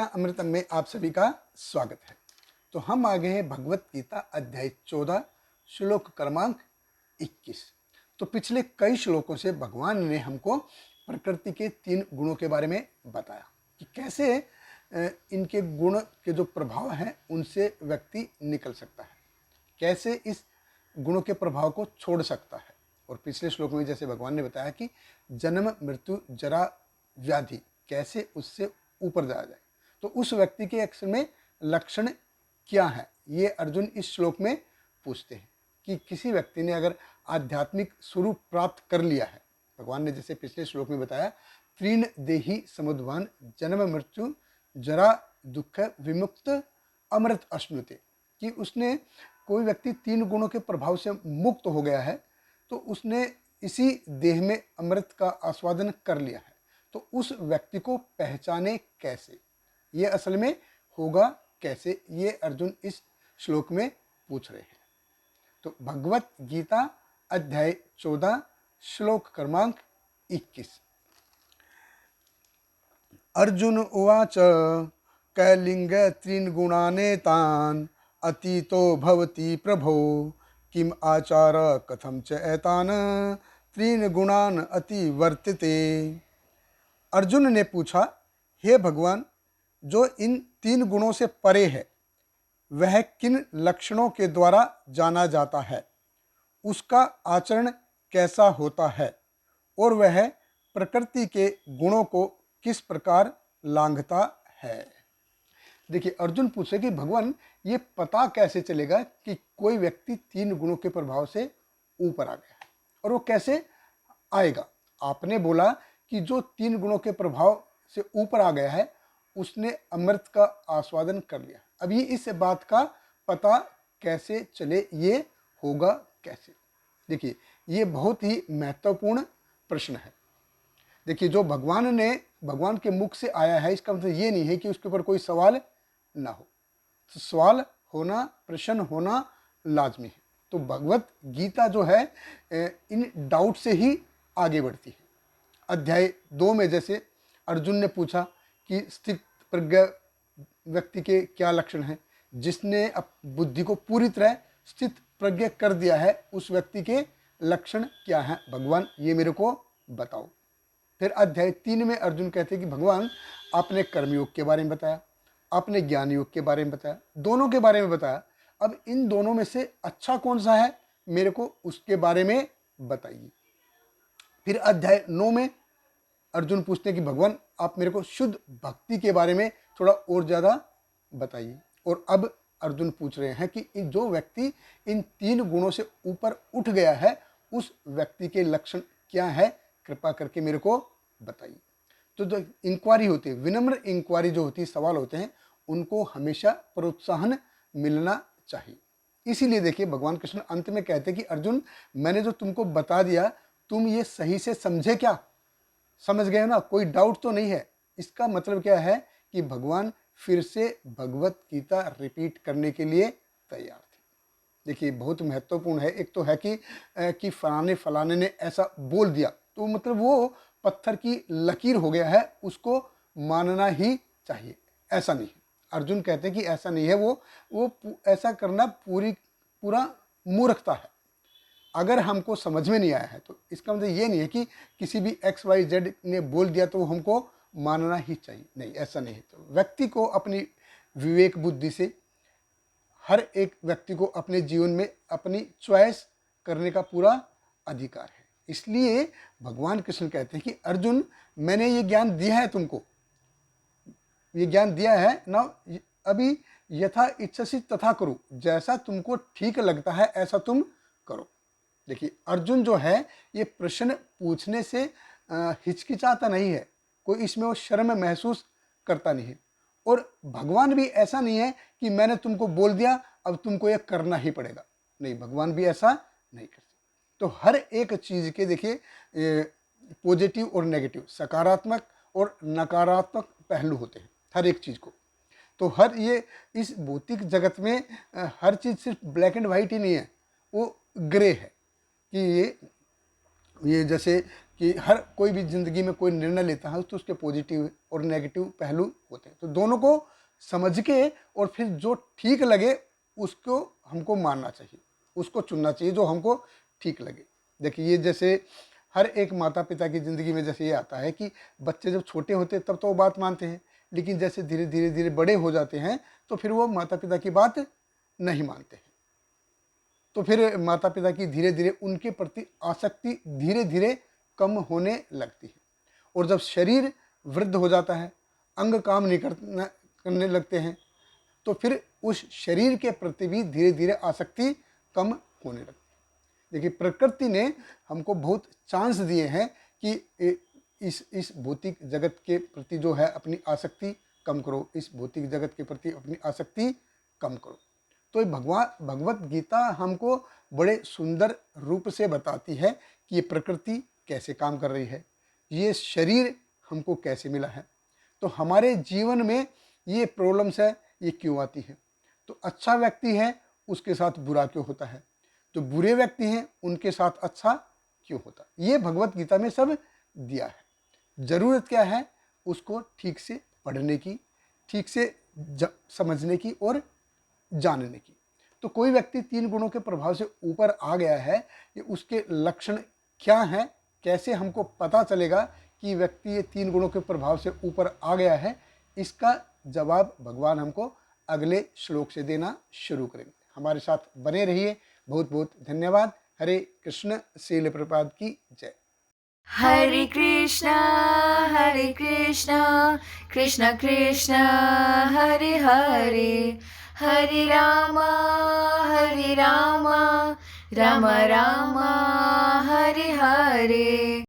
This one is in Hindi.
अमृतम में आप सभी का स्वागत है। तो हम आ गए हैं भगवत गीता अध्याय 14 श्लोक क्रमांक 21। तो पिछले कई श्लोकों से भगवान ने हमको प्रकृति के 3 गुणों के बारे में बताया कि कैसे इनके गुण के जो प्रभाव हैं उनसे व्यक्ति निकल सकता है, कैसे इस गुणों के प्रभाव को छोड़ सकता है। और पिछले श्लोक में जैसे भगवान ने बताया कि जन्म मृत्यु जरा व्याधि कैसे उससे ऊपर जाया जाए, तो उस व्यक्ति के अक्सर में लक्षण क्या है, ये अर्जुन इस श्लोक में पूछते हैं कि किसी व्यक्ति ने अगर आध्यात्मिक स्वरूप प्राप्त कर लिया है, भगवान ने जैसे पिछले श्लोक में बताया त्रीन देही समुद्वान जन्म मृत्यु जरा दुख विमुक्त अमृत अश्नुते, कि उसने कोई व्यक्ति 3 गुणों के प्रभाव से मुक्त हो गया है, तो उसने इसी देह में अमृत का आस्वादन कर लिया है। तो उस व्यक्ति को पहचाने कैसे, ये असल में होगा कैसे, ये अर्जुन इस श्लोक में पूछ रहे हैं। तो भगवत गीता अध्याय 14 श्लोक क्रमांक 21। अर्जुन उवाच कैलिंग त्रीन गुणानेतान अतीतो भवति प्रभो किम आचार कथम च एतान त्रीन गुणान अति वर्तिते। अर्जुन ने पूछा, हे भगवान, जो इन 3 गुणों से परे है वह किन लक्षणों के द्वारा जाना जाता है, उसका आचरण कैसा होता है और वह प्रकृति के गुणों को किस प्रकार लांघता है। देखिए, अर्जुन पूछे कि भगवान, ये पता कैसे चलेगा कि कोई व्यक्ति 3 गुणों के प्रभाव से ऊपर आ गया है, और वो कैसे आएगा। आपने बोला कि जो 3 गुणों के प्रभाव से ऊपर आ गया है उसने अमृत का आस्वादन कर लिया। अब ये इस बात का पता कैसे चले, ये होगा कैसे। देखिए, ये बहुत ही महत्वपूर्ण प्रश्न है। देखिए, जो भगवान के मुख से आया है, इसका मतलब ये नहीं है कि उसके ऊपर कोई सवाल ना हो। तो सवाल होना, प्रश्न होना लाजमी है। तो भगवत गीता जो है इन डाउट से ही आगे बढ़ती है। अध्याय 2 में जैसे अर्जुन ने पूछा कि स्थित प्रज्ञ व्यक्ति के क्या लक्षण हैं, जिसने बुद्धि को पूरी तरह स्थित प्रज्ञ कर दिया है उस व्यक्ति के लक्षण क्या हैं, भगवान ये मेरे को बताओ। फिर अध्याय 3 में अर्जुन कहते हैं कि भगवान, आपने कर्मयोग के बारे में बताया, आपने ज्ञान योग के बारे में बताया, दोनों के बारे में बताया। अब इन दोनों में से अच्छा कौन सा है, मेरे को उसके बारे में बताइए। फिर अध्याय 9 में अर्जुन पूछते हैं कि भगवान, आप मेरे को शुद्ध भक्ति के बारे में थोड़ा और ज़्यादा बताइए। और अब अर्जुन पूछ रहे हैं कि जो व्यक्ति इन 3 गुणों से ऊपर उठ गया है उस व्यक्ति के लक्षण क्या है, कृपा करके मेरे को बताइए। तो जो इंक्वायरी होती है, विनम्र इंक्वायरी जो होती है, सवाल होते हैं, उनको हमेशा प्रोत्साहन मिलना चाहिए। इसीलिए देखिए, भगवान कृष्ण अंत में कहते हैं कि अर्जुन, मैंने जो तुमको बता दिया, तुम ये सही से समझे क्या, समझ गए ना, कोई डाउट तो नहीं है। इसका मतलब क्या है कि भगवान फिर से भगवत गीता रिपीट करने के लिए तैयार थे। देखिए, बहुत महत्वपूर्ण है। एक तो है कि फलाने ने ऐसा बोल दिया, तो मतलब वो पत्थर की लकीर हो गया है, उसको मानना ही चाहिए, ऐसा नहीं है। अर्जुन कहते हैं कि ऐसा नहीं है, वो ऐसा करना पूरा मूर्खता है। अगर हमको समझ में नहीं आया है तो इसका मतलब ये नहीं है कि किसी भी XYZ ने बोल दिया तो हमको मानना ही चाहिए, नहीं, ऐसा नहीं है। तो व्यक्ति को अपनी विवेक बुद्धि से, हर एक व्यक्ति को अपने जीवन में अपनी चॉइस करने का पूरा अधिकार है। इसलिए भगवान कृष्ण कहते हैं कि अर्जुन, मैंने ये ज्ञान दिया है तुमको, ये ज्ञान दिया है ना, अभी यथा इच्छसी तथा करो, जैसा तुमको ठीक लगता है ऐसा तुम करो। देखिए, अर्जुन जो है ये प्रश्न पूछने से हिचकिचाता नहीं है, कोई इसमें वो शर्म महसूस करता नहीं है। और भगवान भी ऐसा नहीं है कि मैंने तुमको बोल दिया अब तुमको ये करना ही पड़ेगा, नहीं, भगवान भी ऐसा नहीं करते। तो हर एक चीज़ के देखिए पॉजिटिव और नेगेटिव, सकारात्मक और नकारात्मक पहलू होते हैं हर एक चीज़ को। तो ये इस भौतिक जगत में हर चीज़ सिर्फ ब्लैक एंड वाइट ही नहीं है, वो ग्रे है। कि ये जैसे कि हर कोई भी ज़िंदगी में कोई निर्णय लेता है तो उसके पॉजिटिव और नेगेटिव पहलू होते हैं, तो दोनों को समझ के और फिर जो ठीक लगे उसको हमको मानना चाहिए, उसको चुनना चाहिए जो हमको ठीक लगे। देखिए ये जैसे हर एक माता पिता की ज़िंदगी में जैसे ये आता है कि बच्चे जब छोटे होते हैं तब तो वो बात मानते हैं, लेकिन जैसे धीरे धीरे धीरे बड़े हो जाते हैं तो फिर वो माता पिता की बात नहीं मानते हैं। तो फिर माता पिता की धीरे धीरे उनके प्रति आसक्ति धीरे धीरे कम होने लगती है, और जब शरीर वृद्ध हो जाता है, अंग काम नहीं करने लगते हैं, तो फिर उस शरीर के प्रति भी धीरे धीरे आसक्ति कम होने लगती है। देखिए प्रकृति ने हमको बहुत चांस दिए हैं कि इस भौतिक जगत के प्रति जो है अपनी आसक्ति कम करो, इस भौतिक जगत के प्रति अपनी आसक्ति कम करो। तो भगवत गीता हमको बड़े सुंदर रूप से बताती है कि ये प्रकृति कैसे काम कर रही है, ये शरीर हमको कैसे मिला है, तो हमारे जीवन में ये प्रॉब्लम्स है ये क्यों आती है, तो अच्छा व्यक्ति है उसके साथ बुरा क्यों होता है, जो बुरे व्यक्ति हैं उनके साथ अच्छा क्यों होता, ये भगवत गीता में सब दिया है। ज़रूरत क्या है, उसको ठीक से पढ़ने की, ठीक से समझने की और जानने की। तो कोई व्यक्ति 3 गुणों के प्रभाव से ऊपर आ गया है, ये उसके लक्षण क्या हैं, कैसे हमको पता चलेगा कि व्यक्ति ये 3 गुणों के प्रभाव से ऊपर आ गया है, इसका जवाब भगवान हमको अगले श्लोक से देना शुरू करेंगे। हमारे साथ बने रहिए। बहुत बहुत धन्यवाद। हरे कृष्ण। श्रील प्रभुपाद की जय। हरे कृष्णा कृष्ण कृष्ण हरे हरे, हरे राम राम राम हरे हरे।